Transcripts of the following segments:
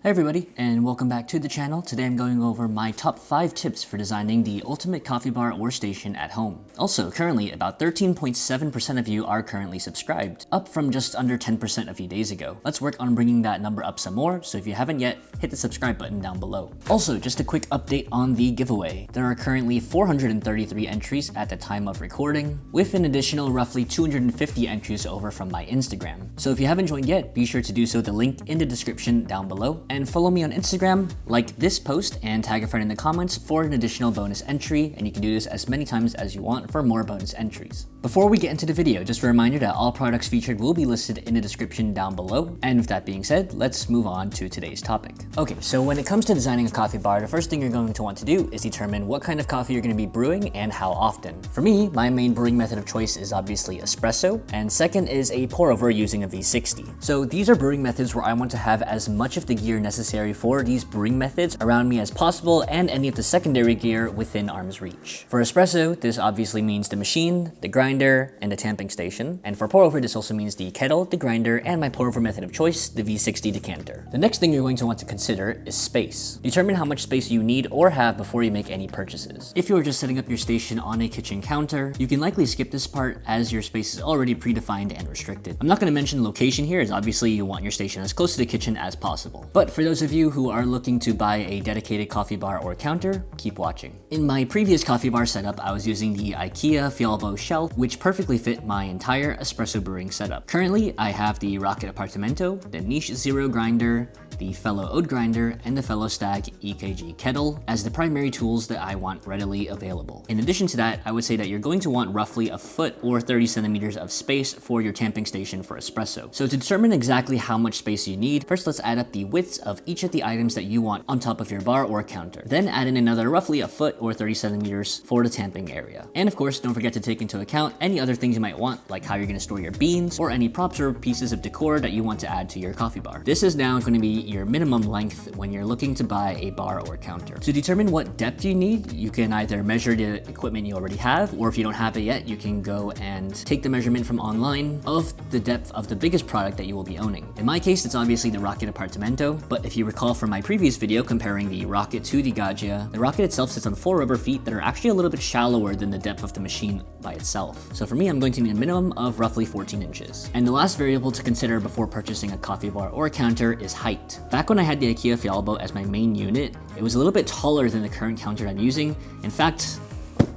Hey everybody, and welcome back to the channel. Today I'm going over my top 5 tips for designing the ultimate coffee bar or station at home. Also, currently about 13.7% of you are currently subscribed, up from just under 10% a few days ago. Let's work on bringing that number up some more, so if you haven't yet, hit the subscribe button down below. Also, just a quick update on the giveaway. There are currently 433 entries at the time of recording, with an additional roughly 250 entries over from my Instagram. So if you haven't joined yet, be sure to do so, the link in the description down below. And follow me on Instagram, like this post, and tag a friend in the comments for an additional bonus entry, and you can do this as many times as you want for more bonus entries. Before we get into the video, just a reminder that all products featured will be listed in the description down below, and with that being said, let's move on to today's topic. Okay, so when it comes to designing a coffee bar, the first thing you're going to want to do is determine what kind of coffee you're going to be brewing and how often. For me, my main brewing method of choice is obviously espresso, and second is a pour over using a V60. So these are brewing methods where I want to have as much of the gear necessary for these brewing methods around me as possible, and any of the secondary gear within arm's reach. For espresso, this obviously means the machine, the grinder, and the tamping station. And for pour over, this also means the kettle, the grinder, and my pour over method of choice, the V60 decanter. The next thing you're going to want to consider is space. Determine how much space you need or have before you make any purchases. If you are just setting up your station on a kitchen counter, you can likely skip this part as your space is already predefined and restricted. I'm not going to mention location here, as obviously you want your station as close to the kitchen as possible. But for those of you who are looking to buy a dedicated coffee bar or counter, keep watching. In my previous coffee bar setup, I was using the IKEA Fialbo shelf, which perfectly fit my entire espresso brewing setup. Currently, I have the Rocket Apartamento, the Niche Zero grinder, the Fellow Oat grinder, and the Fellow Stag EKG kettle as the primary tools that I want readily available. In addition to that, I would say that you're going to want roughly a foot or 30 centimeters of space for your tamping station for espresso. So to determine exactly how much space you need, first let's add up the widths of each of the items that you want on top of your bar or counter. Then add in another roughly a foot or 30 centimeters for the tamping area. And of course, don't forget to take into account any other things you might want, like how you're going to store your beans or any props or pieces of decor that you want to add to your coffee bar. This is now going to be your minimum length when you're looking to buy a bar or counter. To determine what depth you need, you can either measure the equipment you already have, or if you don't have it yet, you can go and take the measurement from online of the depth of the biggest product that you will be owning. In my case, it's obviously the Rocket Apartamento, but if you recall from my previous video comparing the Rocket to the Gaggia, the Rocket itself sits on 4 rubber feet that are actually a little bit shallower than the depth of the machine by itself. So for me, I'm going to need a minimum of roughly 14 inches. And the last variable to consider before purchasing a coffee bar or a counter is height. Back when I had the IKEA Fialbo as my main unit, it was a little bit taller than the current counter I'm using. In fact,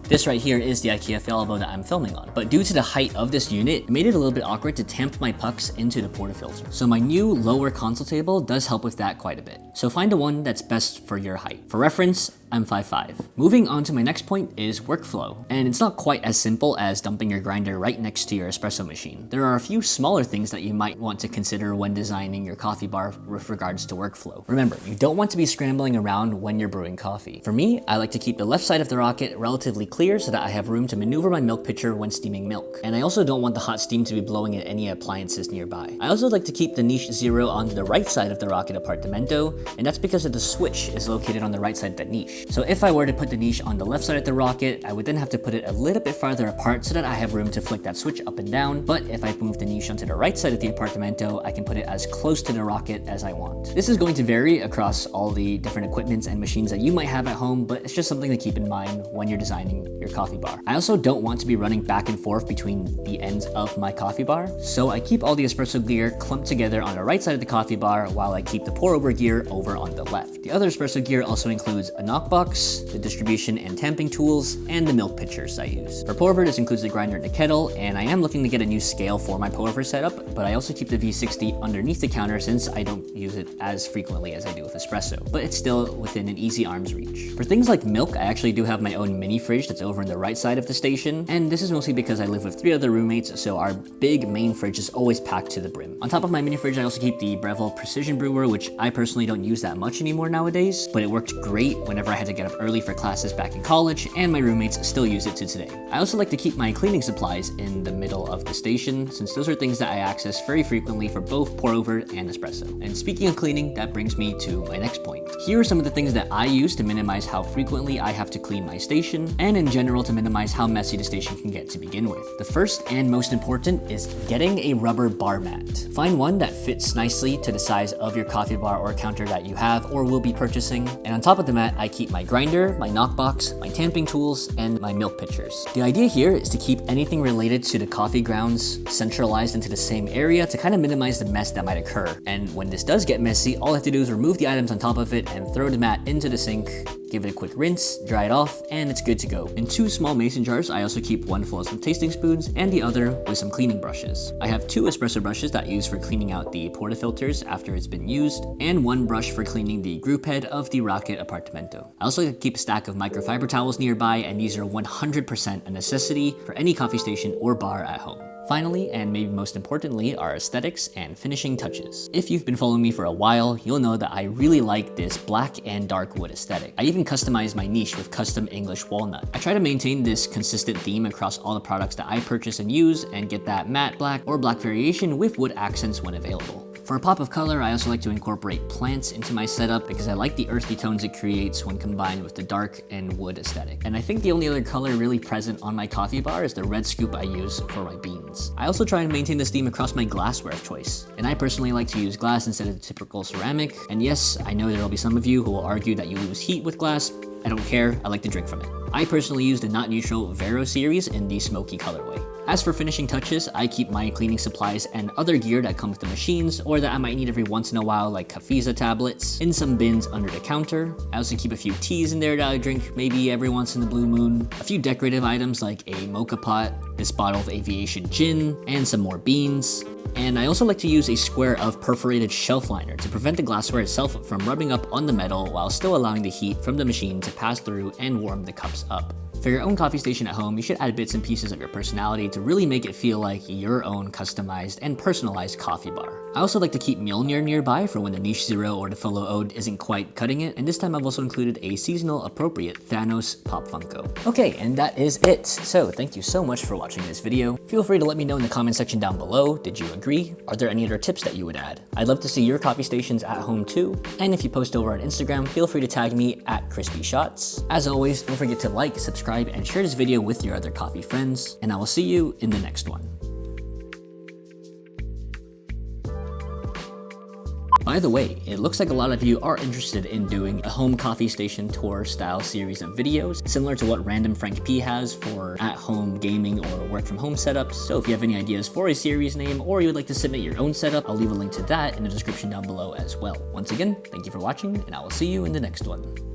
this right here is the IKEA Fialbo that I'm filming on. But due to the height of this unit, it made it a little bit awkward to tamp my pucks into the portafilter. So my new lower console table does help with that quite a bit. So find the one that's best for your height. For reference, I'm 5'5". Moving on to my next point is workflow. And it's not quite as simple as dumping your grinder right next to your espresso machine. There are a few smaller things that you might want to consider when designing your coffee bar with regards to workflow. Remember, you don't want to be scrambling around when you're brewing coffee. For me, I like to keep the left side of the Rocket relatively clear so that I have room to maneuver my milk pitcher when steaming milk. And I also don't want the hot steam to be blowing at any appliances nearby. I also like to keep the Niche Zero on the right side of the Rocket Apartamento, and that's because of the switch is located on the right side of that niche. So if I were to put the niche on the left side of the Rocket, I would then have to put it a little bit farther apart so that I have room to flick that switch up and down. But if I move the niche onto the right side of the Apartamento, I can put it as close to the Rocket as I want. This is going to vary across all the different equipments and machines that you might have at home, but it's just something to keep in mind when you're designing your coffee bar. I also don't want to be running back and forth between the ends of my coffee bar, so I keep all the espresso gear clumped together on the right side of the coffee bar while I keep the pour over gear over on the left. The other espresso gear also includes a knockbox, the distribution and tamping tools, and the milk pitchers I use. For pour over, this includes the grinder and the kettle, and I am looking to get a new scale for my pour over setup, but I also keep the V60 underneath the counter since I don't use it as frequently as I do with espresso, but it's still within an easy arm's reach. For things like milk, I actually do have my own mini fridge that's over on the right side of the station, and this is mostly because I live with 3 other roommates, so our big main fridge is always packed to the brim. On top of my mini fridge, I also keep the Breville Precision Brewer, which I personally don't use that much anymore nowadays, but it worked great whenever I had to get up early for classes back in college, and my roommates still use it to today. I also like to keep my cleaning supplies in the middle of the station, since those are things that I access very frequently for both pour over and espresso. And speaking of cleaning, that brings me to my next point. Here are some of the things that I use to minimize how frequently I have to clean my station, and in general to minimize how messy the station can get to begin with. The first and most important is getting a rubber bar mat. Find one that fits nicely to the size of your coffee bar or counter that you have or will be purchasing. And on top of the mat, I keep my grinder, my knockbox, my tamping tools, and my milk pitchers. The idea here is to keep anything related to the coffee grounds centralized into the same area to kind of minimize the mess that might occur. And when this does get messy, all I have to do is remove the items on top of it and throw the mat into the sink, give it a quick rinse, dry it off, and it's good to go. In 2 small mason jars, I also keep one full of some tasting spoons and the other with some cleaning brushes. I have 2 espresso brushes that I use for cleaning out the portafilters after it's been used, and 1 brush for cleaning the group head of the Rocket Apartamento. I also like to keep a stack of microfiber towels nearby, and these are 100% a necessity for any coffee station or bar at home. Finally, and maybe most importantly, are aesthetics and finishing touches. If you've been following me for a while, you'll know that I really like this black and dark wood aesthetic. I even customized my niche with custom English walnut. I try to maintain this consistent theme across all the products that I purchase and use, and get that matte black or black variation with wood accents when available. For a pop of color, I also like to incorporate plants into my setup because I like the earthy tones it creates when combined with the dark and wood aesthetic. And I think the only other color really present on my coffee bar is the red scoop I use for my beans. I also try and maintain this theme across my glassware of choice. And I personally like to use glass instead of the typical ceramic. And yes, I know there will be some of you who will argue that you lose heat with glass. I don't care, I like to drink from it. I personally use the Not Neutral Vero series in the smoky colorway. As for finishing touches, I keep my cleaning supplies and other gear that come with the machines or that I might need every once in a while, like Cafeza tablets, in some bins under the counter. I also keep a few teas in there that I drink maybe every once in the blue moon, a few decorative items like a mocha pot, this bottle of aviation gin, and some more beans. And I also like to use a square of perforated shelf liner to prevent the glassware itself from rubbing up on the metal while still allowing the heat from the machine to pass through and warm the cups up. For your own coffee station at home, you should add bits and pieces of your personality to really make it feel like your own customized and personalized coffee bar. I also like to keep Mjolnir nearby for when the Niche Zero or the Fellow Ode isn't quite cutting it, and this time I've also included a seasonal appropriate Thanos Pop Funko. Okay, and that is it. So thank you so much for watching this video. Feel free to let me know in the comment section down below. Did you agree? Are there any other tips that you would add? I'd love to see your coffee stations at home too. And if you post over on Instagram, feel free to tag me at Crispy Shots. As always, don't forget to like, subscribe, and share this video with your other coffee friends. And I will see you in the next one. By the way, it looks like a lot of you are interested in doing a home coffee station tour style series of videos, similar to what Random Frank P has for at-home gaming or work from home setups. So if you have any ideas for a series name, or you would like to submit your own setup, I'll leave a link to that in the description down below as well. Once again, thank you for watching, and I will see you in the next one.